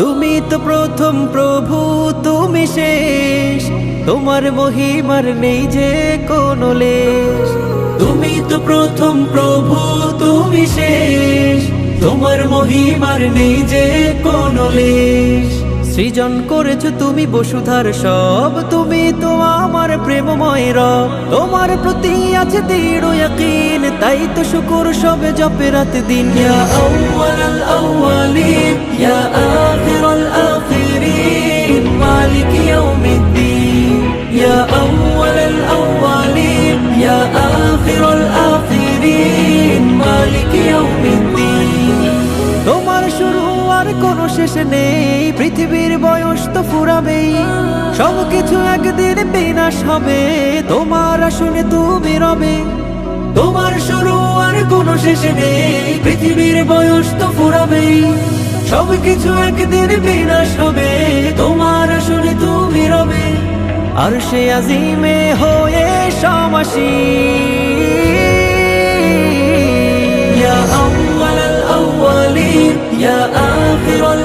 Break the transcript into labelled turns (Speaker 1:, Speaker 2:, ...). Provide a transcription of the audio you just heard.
Speaker 1: তুমি তো প্রথম প্রভু, তুমি শেষ, তোমার মহিমার নেই যে কোনো লেশ। তুমি তো প্রথম প্রভু, তুমি শেষ, তোমার মহিমার নেই যে কোনো লেশ। সৃজন করেছো তুমি বসুধার সব, তুমি তো আমার প্রেমময় রব। তোমার প্রতি আছে দৃঢ় ইয়াকিন, তাই তো শুকর সবে জপে রাত দিন। ইয়া আউয়ালাল আউয়ালিন, ইয়া আখিরাল আখিরিন, মালিক ইয়াউমিদ্দিন। ইয়া আউয়ালাল আউয়ালিন, ইয়া আখিরাল আখিরিন, মালিক ইয়াউমিদ্দিন। তোমার শুরু আর কোনো শেষ নেই, পৃথিবীর বয়স তো ফুরাবেই, সবকিছু একদিন বিনাশ হবে, তোমার আসনে তুমি রবে। তোমার শুরু আর কোনো শেষ নেই, পৃথিবীর বয়স তো ফুরাবেই, সবকিছু একদিন বিনাশ হবে, তোমার আসনে তুমি রবে। আর সে আজিমে হয়ে সমাসীন, ইয়া আউয়ালাল আউয়ালিন, ইয়া আখিরাল